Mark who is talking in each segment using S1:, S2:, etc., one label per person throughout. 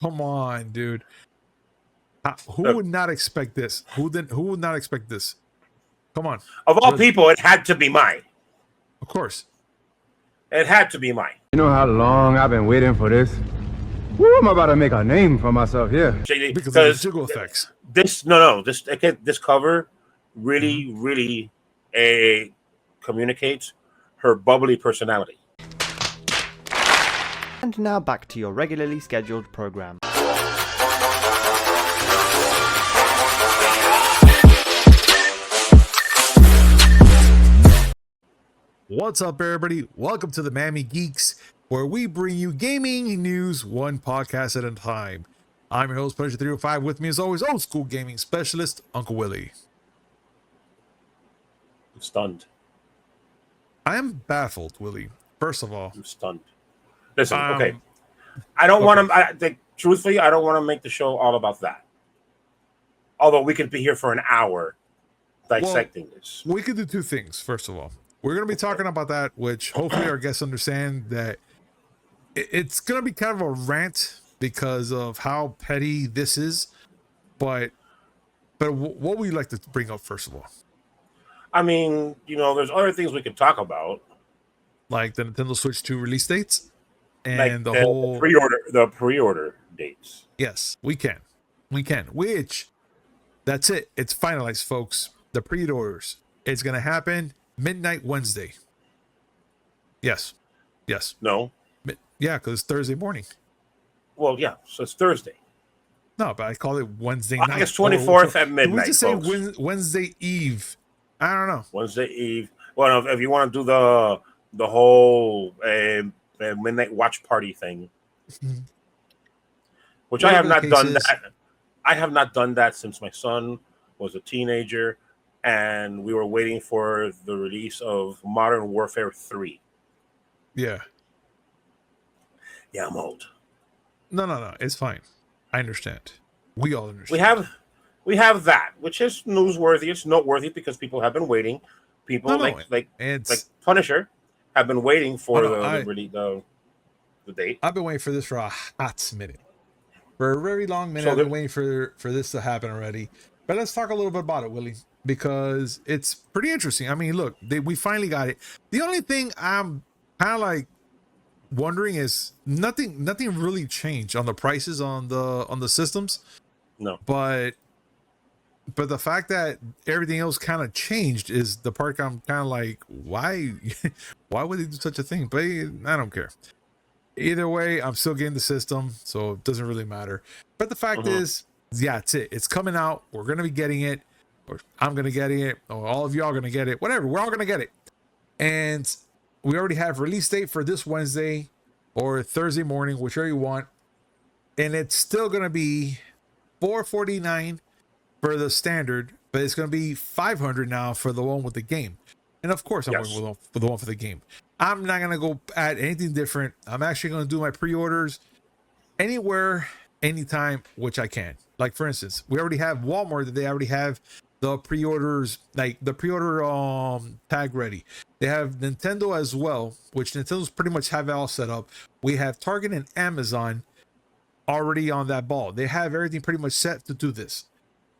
S1: Come on, dude. Who
S2: Look,
S1: would not expect this? Who would not expect this? Come on.
S2: of all
S1: Really.
S2: people, it had to be mine.
S1: Of course.
S2: It had to be mine.
S3: You know how long I've been waiting for this? Woo, I'm about to make a name for myself here.
S1: Because of the jiggle effects.
S2: This cover really communicates her bubbly personality.
S4: And now back to your regularly scheduled program.
S1: What's up, everybody? Welcome to the Mammy Geeks, where we bring you gaming news one podcast at a time. I'm your host, Pleasure305. With me, as always, old school gaming specialist, Uncle Willie.
S2: I'm stunned.
S1: I am baffled, Willie. First of all,
S2: I'm stunned. Listen, okay. I don't want to. Truthfully, I don't want to make the show all about that. Although we could be here for an hour dissecting this.
S1: We could do two things. First of all, we're going to be talking about that, which hopefully our guests understand that it's going to be kind of a rant because of how petty this is. But what would you like to bring up first of all?
S2: I mean, there's other things we could talk about,
S1: like the Nintendo Switch 2 release dates and
S2: like
S1: the whole
S2: pre-order dates.
S1: Yes, we can. Which that's it. It's finalized, folks. The pre-orders. It's going to happen midnight Wednesday. Yes.
S2: No.
S1: Yeah, because it's Thursday morning.
S2: Well, yeah, so it's Thursday.
S1: No, but I call it Wednesday night.
S2: August 24th at midnight.
S1: We just say Wednesday Eve. I don't know.
S2: Wednesday Eve. Well, if you want to do the whole midnight watch party thing, which I have not done that. I have not done that since my son was a teenager, and we were waiting for the release of Modern Warfare 3.
S1: Yeah.
S2: Yeah, I'm old.
S1: No. It's fine. I understand. We all understand.
S2: We have that, which is newsworthy. It's noteworthy because people have been waiting. People like Punisher have been waiting for the date.
S1: I've been waiting for this for a hot minute. For a very long minute, I've been waiting for this to happen already. But let's talk a little bit about it, Willie, because it's pretty interesting. I mean, look, we finally got it. The only thing I'm kind of like wondering is nothing really changed on the prices on the systems.
S2: No.
S1: But the fact that everything else kind of changed is the part I'm kind of like, why would they do such a thing? But I don't care. Either way, I'm still getting the system, so it doesn't really matter. But the fact is, yeah, it's it. It's coming out. We're going to be getting it, or I'm going to get it, or all of y'all are going to get it. Whatever, we're all going to get it. And we already have release date for this Wednesday or Thursday morning, whichever you want. And it's still going to be $449 for the standard, but it's going to be $500 now for the one with the game. And of course, I'm going for the one for the game. I'm not going to go add anything different. I'm actually going to do my pre-orders anywhere, anytime, which I can. Like, for instance, we already have Walmart that they already have the pre-orders, like the pre-order tag ready. They have Nintendo as well, which Nintendo's pretty much have it all set up. We have Target and Amazon already on that ball. They have everything pretty much set to do this.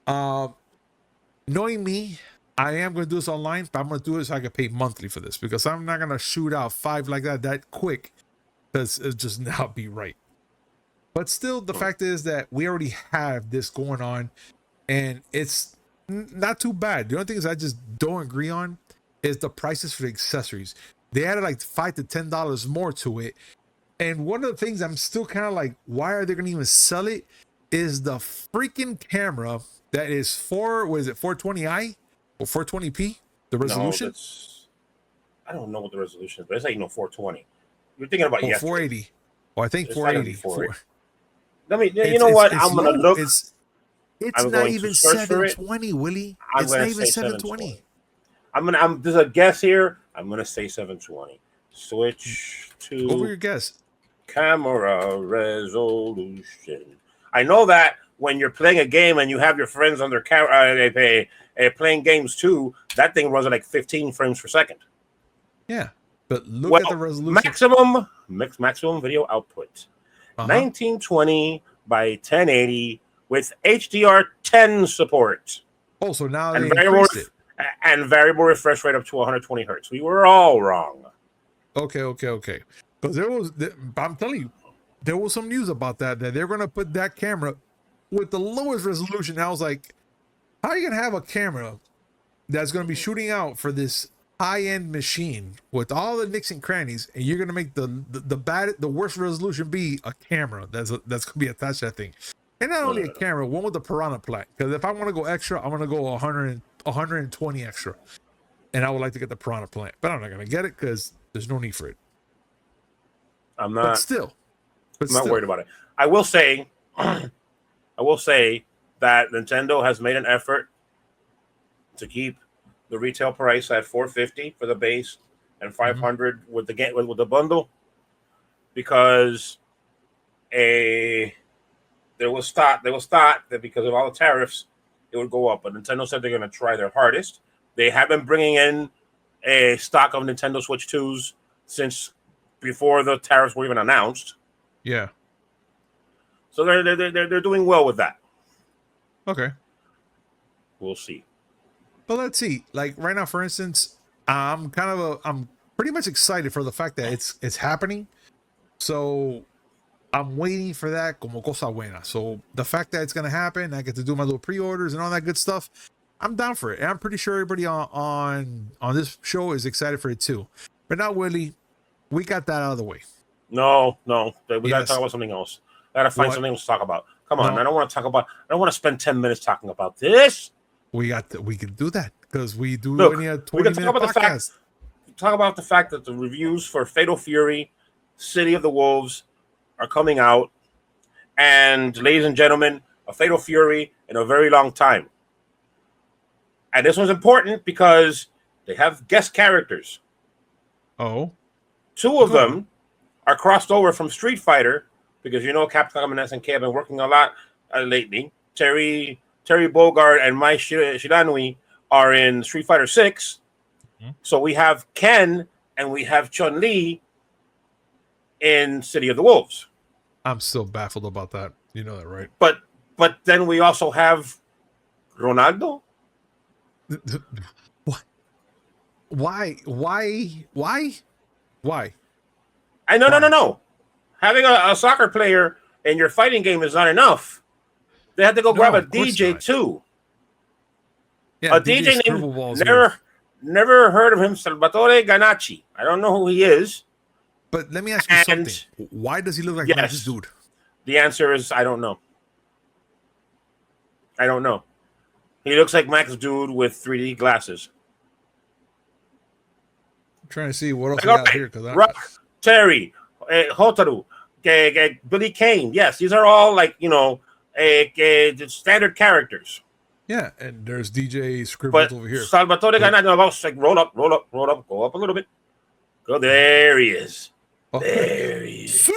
S1: Knowing me, I am going to do this online, but I'm going to do it so I can pay monthly for this, because I'm not going to shoot out 5 like that quick, because it'll just not be right. But still, the fact is that we already have this going on, and it's not too bad. The only thing is I just don't agree on is the prices for the accessories. They added like $5 to $10 more to it. And one of the things I'm still kind of like, why are they going to even sell it, is the freaking camera that is 420i or 420p, the resolution?
S2: No, I don't know what the resolution is, but it's like 420. You're thinking about
S1: 480. Or I think 480.
S2: Let me. You know what? I'm gonna look.
S1: It's not even 720, Willie. It's not even 720.
S2: There's a guess here. I'm gonna say 720. Switch to
S1: over your guess.
S2: Camera resolution. I know that when you're playing a game and you have your friends on their camera, playing games too, that thing runs at like 15 frames per second.
S1: Yeah, but look at the resolution.
S2: Maximum video output. 1920 by 1080 with HDR10 support.
S1: Oh, so now
S2: And
S1: they
S2: variable,
S1: increased it.
S2: and variable refresh rate up to 120 hertz. We were all wrong.
S1: Okay. Because I'm telling you, there was some news about that they're going to put that camera with the lowest resolution. I was like, how are you going to have a camera that's going to be shooting out for this high-end machine with all the nicks and crannies, and you're going to make the worst resolution be a camera that's going to be attached to that thing? And not only a camera, one with the piranha plant. Because if I want to go extra, I'm going to go 120 extra. And I would like to get the piranha plant, but I'm not going to get it because there's no need for it.
S2: I'm
S1: But still,
S2: worried about it. I will say that Nintendo has made an effort to keep the retail price at $450 for the base and $500 with the game with the bundle, because there was thought that because of all the tariffs it would go up, but Nintendo said they're going to try their hardest. They have been bringing in a stock of Nintendo Switch 2s since before the tariffs were even announced.
S1: Yeah.
S2: So they're doing well with that.
S1: Okay.
S2: We'll see.
S1: But let's see. Like right now, for instance, I'm pretty much excited for the fact that it's happening. So I'm waiting for that como cosa buena. So the fact that it's gonna happen, I get to do my little pre-orders and all that good stuff. I'm down for it. And I'm pretty sure everybody on this show is excited for it too. But now, Willie, we got that out of the way.
S2: No. We gotta talk about something else. I gotta find something else to talk about. Come on, I don't want to spend 10 minutes talking about this.
S1: We can do that because we do.
S2: Look,
S1: only a
S2: we can
S1: 20-minute
S2: talk about
S1: podcast.
S2: talk about the fact that the reviews for Fatal Fury, City of the Wolves are coming out, and ladies and gentlemen, a Fatal Fury in a very long time. And this one's important because they have guest characters.
S1: Oh,
S2: Two of them are crossed over from Street Fighter, because you know Capcom and SNK have been working a lot lately. Terry Bogard and Mai Shiranui are in Street Fighter 6. Mm-hmm. So we have Ken and we have Chun-Li in City of the Wolves.
S1: I'm still baffled about that. You know that, right?
S2: But then we also have Ronaldo.
S1: What? Why?
S2: No. Having a soccer player in your fighting game is not enough. They had to go grab a DJ too.
S1: Yeah,
S2: a DJ named never heard of him, Salvatore Ganacci. I don't know who he is.
S1: But let me ask you something. Why does he look like this dude?
S2: The answer is I don't know. He looks like Max Dude with 3D glasses.
S1: I'm trying to see what else we got here.
S2: Rock, Terry, Hotaru, Billy Kane. Yes, these are all standard characters.
S1: Yeah, and there's DJ scribbled over here.
S2: Salvatore Ganacci, like roll up, go up a little bit. Go, there he is. Oh. There he is.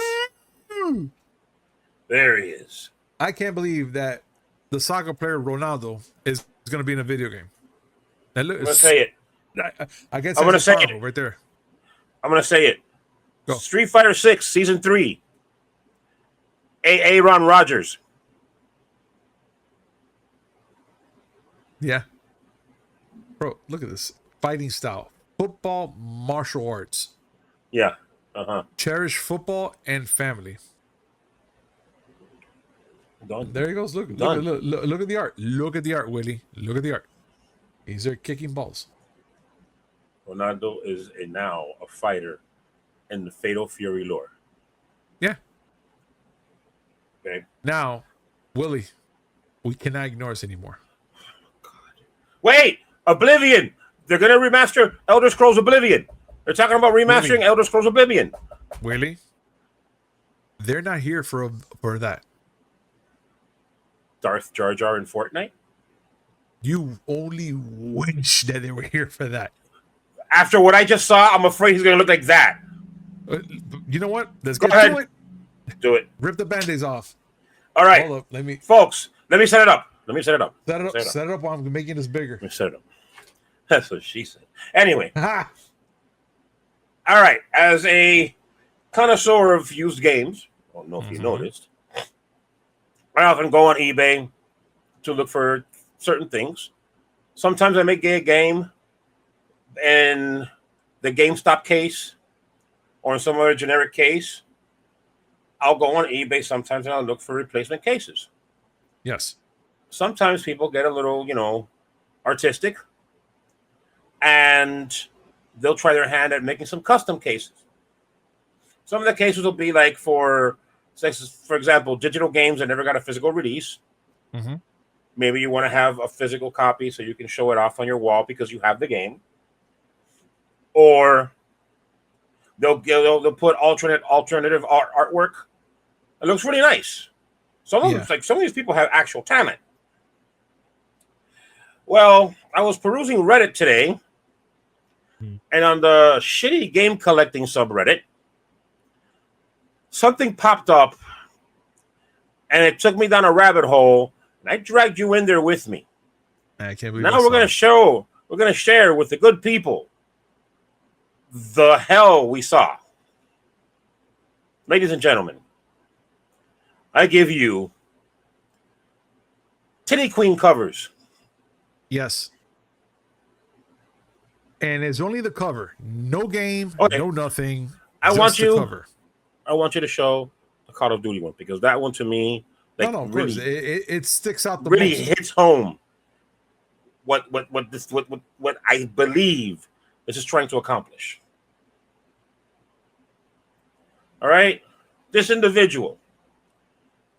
S2: There he is.
S1: I can't believe that the soccer player Ronaldo is going to be in a video game.
S2: I'm going to say it.
S1: I guess
S2: I'm going to say it
S1: right there.
S2: I'm going to say it.
S1: Go.
S2: Street Fighter 6 Season 3. Aaron Rodgers.
S1: Yeah. Bro, look at this. Fighting style. Football, martial arts.
S2: Yeah.
S1: Cherish football and family.
S2: Done.
S1: There he goes. Look at the art. Look at the art, Willie. Look at the art. He's there kicking balls.
S2: Ronaldo is now a fighter in the Fatal Fury lore.
S1: Yeah.
S2: Okay.
S1: Now, Willie, we cannot ignore this anymore.
S2: Wait! Oblivion! They're going to remaster Elder Scrolls Oblivion. They're talking about remastering Elder Scrolls Oblivion.
S1: Willie, they're not here for that.
S2: Darth Jar Jar in Fortnite?
S1: You only wish that they were here for that.
S2: After what I just saw, I'm afraid he's going to look like that.
S1: You know what? Let's
S2: Go
S1: get
S2: ahead.
S1: to it.
S2: Do it.
S1: Rip the band-aids off.
S2: All right.
S1: Hold up.
S2: Folks, let me set it up. Set it up
S1: while I'm making this bigger.
S2: Let me set it up. That's what she said. Anyway.
S1: Ha!
S2: All right. As a connoisseur of used games, I don't know if you noticed, I often go on eBay to look for certain things. Sometimes I may get a game in the GameStop case or in some other generic case. I'll go on eBay sometimes and I'll look for replacement cases.
S1: Yes.
S2: Sometimes people get a little, artistic, and they'll try their hand at making some custom cases. Some of the cases will be like for example, digital games that never got a physical release.
S1: Mm-hmm.
S2: Maybe you want to have a physical copy so you can show it off on your wall because you have the game. Or they'll put alternative artwork. It looks really nice. Some of these people have actual talent. Well, I was perusing Reddit today, and on the shitty game collecting subreddit, something popped up, and it took me down a rabbit hole, and I dragged you in there with me.
S1: I can't believe
S2: now we're going to share with the good people the hell we saw. Ladies and gentlemen, I give you Titty Queen covers.
S1: Yes. And it's only the cover. No game, no nothing.
S2: I want you to show the Call of Duty one, because that one to me,
S1: of course. It sticks out the
S2: really
S1: most.
S2: Hits home what I believe this is trying to accomplish. All right? This individual,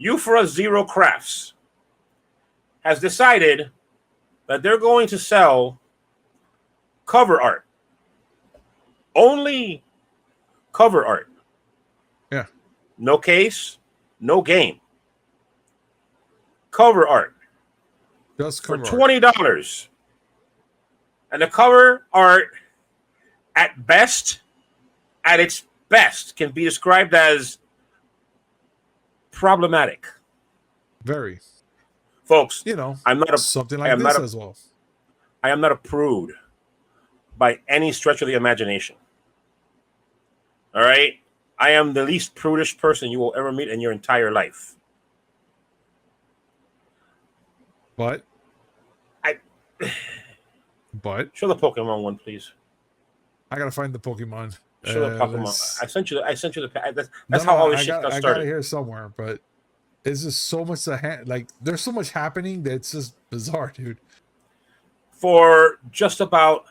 S2: Euphra Zero Crafts, has decided that they're going to sell cover art. Only cover art.
S1: Yeah.
S2: No case, no game. Cover art.
S1: Just cover
S2: for $20. And the cover art, at its best, can be described as problematic.
S1: Very.
S2: Folks,
S1: I'm not something like this as well.
S2: I am not a prude by any stretch of the imagination. All right? I am the least prudish person you will ever meet in your entire life.
S1: But
S2: show the Pokemon one, please.
S1: I gotta find the Pokemon.
S2: Show the Pokemon. I sent you the. That's how all this shit got started.
S1: I got it here somewhere, but it's just so much there's so much happening that's just bizarre, dude.
S2: For just about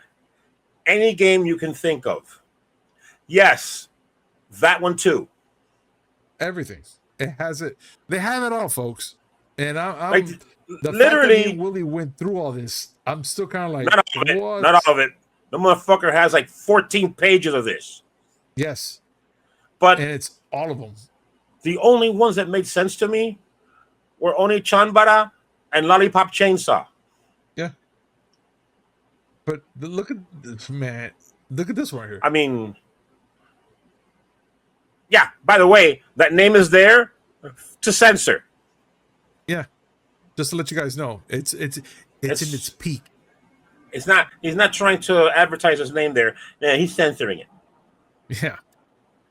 S2: any game you can think of. Yes, that one too.
S1: Everything. It has it. They have it all, folks. And I'm
S2: literally,
S1: fact that Willie went through all this. I'm still kind of like,
S2: not all of it. The motherfucker has like 14 pages of this.
S1: Yes,
S2: and
S1: it's all of them.
S2: The only ones that made sense to me were Oni Chanbara and Lollipop Chainsaw.
S1: Yeah, but look at this, man. Look at this one here.
S2: I mean, yeah. By the way, that name is there to censor.
S1: Yeah, just to let you guys know, it's in its peak.
S2: It's not. He's not trying to advertise his name there. Yeah, he's censoring it.
S1: Yeah,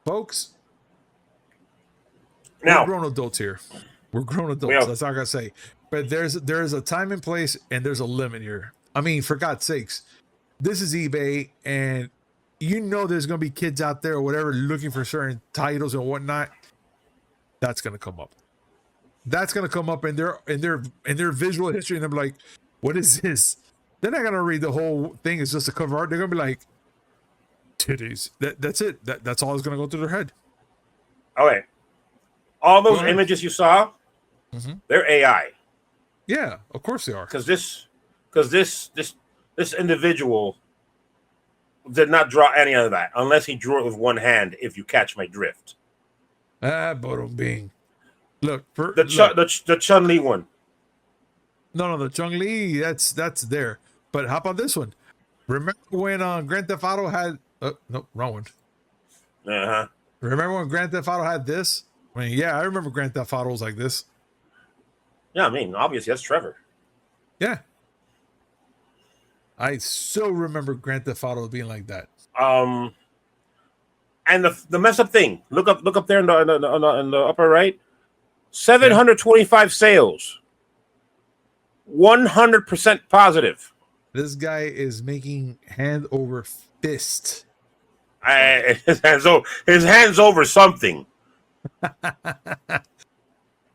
S1: folks.
S2: Now,
S1: we're grown adults here. We're grown adults. That's all I gotta say. But there's a time and place, and there's a limit here. I mean, for God's sakes, this is eBay, and there's gonna be kids out there or whatever looking for certain titles and whatnot. That's gonna come up. That's gonna come up in their visual history, and they're like, "What is this?" They're not gonna read the whole thing. It's just a cover art. They're gonna be like, "Titties." That's it. That's all that's gonna go through their head.
S2: Okay. All those images you saw, they're AI.
S1: Yeah, of course they are.
S2: Because this individual did not draw any of that, unless he drew it with one hand. If you catch my drift.
S1: Bottom Bing. Look,
S2: the Chun-Li one.
S1: No, the Chun-Li, that's there. But how about this one? Remember when Grand Theft Auto had? No, wrong one. Remember when Grand Theft Auto had this? I mean, yeah, I remember Grand Theft Auto was like this.
S2: Yeah, I mean, obviously that's Trevor.
S1: Yeah, I still remember Grand Theft Auto being like that.
S2: And the mess up thing. Look up there in the upper right. 725 sales. 100% positive.
S1: This guy is making hand over fist.
S2: His hands over something.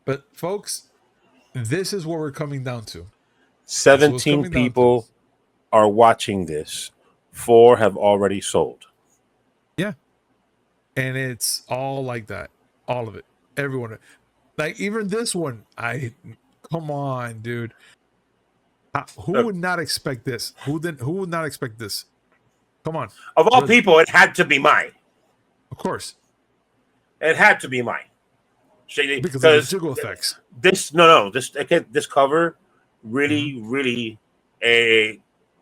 S1: But folks, this is what we're coming down to.
S2: 17 people are watching this. 4 have already sold.
S1: Yeah. And it's all like that. All of it. Everyone. Like even this one. Come on, dude. Who would not expect this? Who would not expect this? Come on.
S2: Of all people, it had to be mine.
S1: Of course.
S2: It had to be mine.
S1: Because of the jiggle effects.
S2: This cover really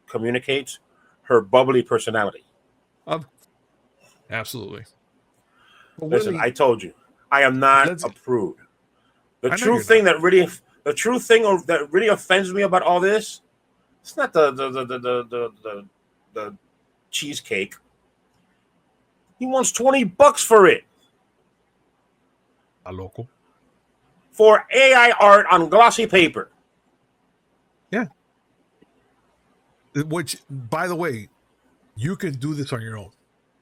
S2: communicates her bubbly personality.
S1: Absolutely.
S2: But listen, I told you, I am not a prude. The true thing that really offends me about all this, it's not the cheesecake. He wants $20 for it.
S1: A local.
S2: For AI art on glossy paper.
S1: Yeah. Which, by the way, you can do this on your own.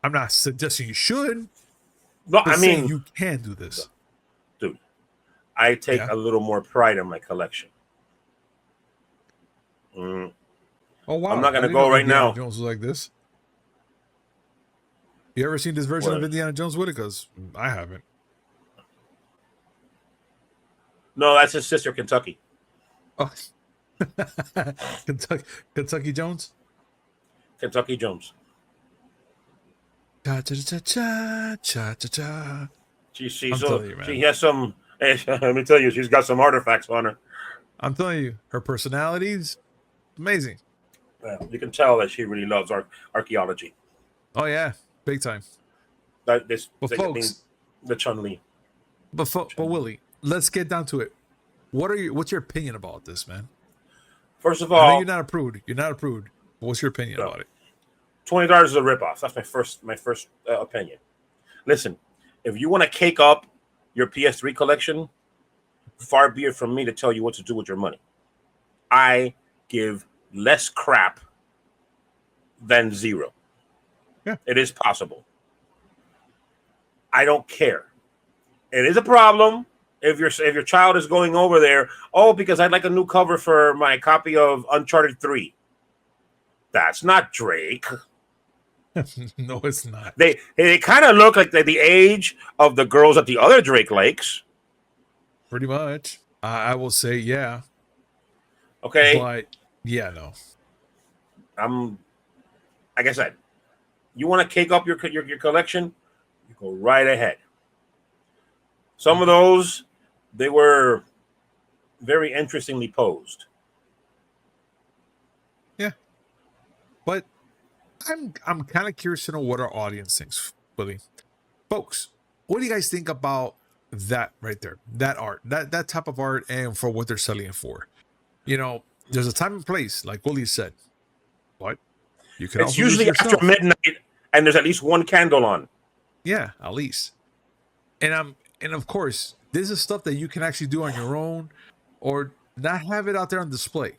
S1: I'm not suggesting you should.
S2: No, I mean,
S1: you can do this.
S2: Dude, I take a little more pride in my collection.
S1: Oh, wow.
S2: I'm not going to go right now.
S1: Indiana Jones was like this. You ever seen this version of Indiana Jones with it? Because I haven't.
S2: No, that's his sister, Kentucky.
S1: Oh. Kentucky Jones?
S2: Kentucky Jones.
S1: Cha cha cha cha cha cha cha.
S2: She has some. Let me tell you, she's got some artifacts on her.
S1: I'm telling you, her personality's amazing.
S2: Yeah, you can tell that she really loves archaeology.
S1: Oh yeah, big time.
S2: Folks, the Chun-Li.
S1: But Willie, let's get down to it. What's your opinion about this, man?
S2: First of all,
S1: I know you're not a prude. But what's your opinion about it?
S2: $20 is a ripoff. That's my first opinion. Listen, if you want to cake up your PS3 collection, far be it from me to tell you what to do with your money. I give less crap than zero.
S1: Yeah,
S2: it is possible. I don't care. It is a problem if your child is going over there. Oh, because I'd like a new cover for my copy of Uncharted 3. That's not Drake.
S1: No, it's not.
S2: They kind of look like the age of the girls at the other Drake Lakes.
S1: Pretty much. I will say, yeah.
S2: Okay.
S1: But, yeah, no.
S2: Like I said, you want to cake up your collection, you go right ahead. Some of those, they were very interestingly posed.
S1: Yeah. But I'm kind of curious to know what our audience thinks, Willie. Folks, what do you guys think about that right there? That art, that type of art, and for what they're selling it for? You know, there's a time and place, like Willie said. But you can.
S2: It's usually after midnight, and there's at least one candle on.
S1: Yeah, at least. And of course, this is stuff that you can actually do on your own, or not have it out there on display.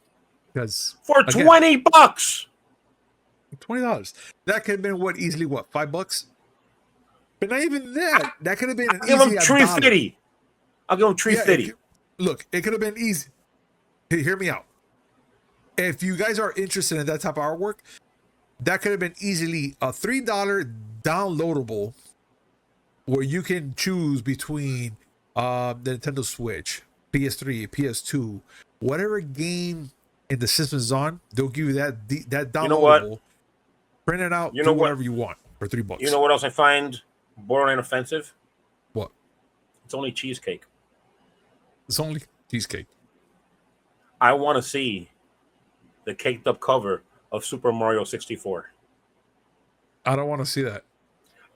S1: Because
S2: for $20.
S1: $20. That could have been easily $5? But not even that. That could have been
S2: I'll give him $3.50. I'll give him $3.50.
S1: Look, it could have been easy. Hey, hear me out. If you guys are interested in that type of artwork, that could have been easily a $3 downloadable where you can choose between the Nintendo Switch, PS3, PS2, whatever game in the system is on. They'll give you that downloadable.
S2: You know what?
S1: Print it out. Do whatever you want for $3.
S2: You know what else I find borderline offensive?
S1: What?
S2: It's only cheesecake.
S1: It's only cheesecake.
S2: I want to see the caked up cover of Super Mario 64.
S1: I don't want to see that.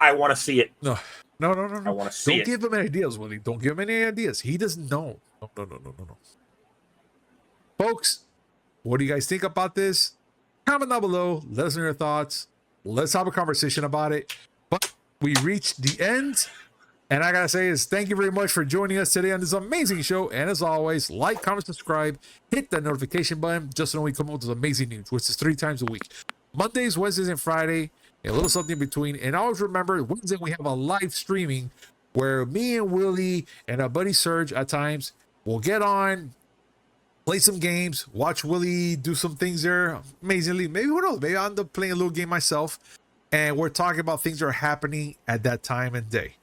S2: I want to see it.
S1: No. I want to see it. Don't give him any ideas, Willie. Don't give him any ideas. He doesn't know. No. Folks, what do you guys think about this? Comment down below. Let us know your thoughts. Let's have a conversation about it. But we reached the end And I gotta say is thank you very much for joining us today on this amazing show. And as always, like, comment, subscribe, hit that notification button just so we come up with amazing news, which is 3 times a week. Mondays, Wednesdays, and Friday, and a little something in between. And always remember, Wednesday we have a live streaming where me and Willie and our buddy Serge at times will get on, play some games, watch Willie do some things there amazingly. Maybe who knows? Maybe I'll end up playing a little game myself. And we're talking about things that are happening at that time and day.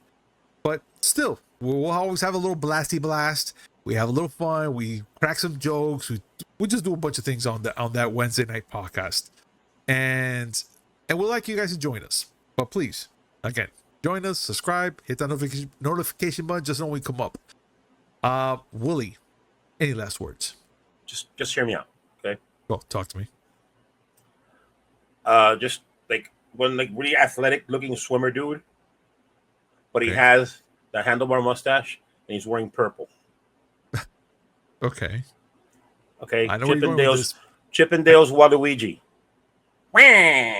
S1: But still, we'll always have a little blasty blast. We have a little fun. We crack some jokes. We just do a bunch of things on that Wednesday night podcast. And we'd like you guys to join us. But please, again, join us, subscribe, hit that notification button just so when we come up. Willie, any last words?
S2: Just hear me out, okay?
S1: Go talk to me.
S2: Just like one like really athletic looking swimmer dude, but he
S1: Okay.
S2: has the handlebar mustache and he's wearing purple.
S1: Okay.
S2: Okay,
S1: I know where you're going with this.
S2: Chippendale's Waluigi. Wah!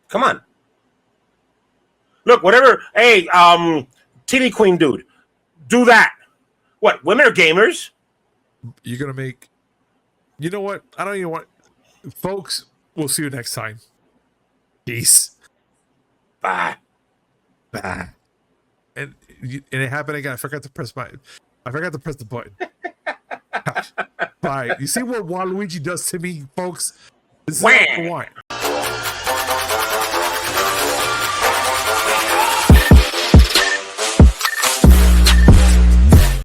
S2: Come on. Look, whatever. Hey, Titty Queen dude, do that. What? Women are gamers.
S1: You're gonna make. You know what? I don't even want. Folks, we'll see you next time. Peace.
S2: Bye.
S1: Bah. And it happened again. I forgot to press the button. Gosh. Bye. You see what Waluigi does to me, folks? This is what I want.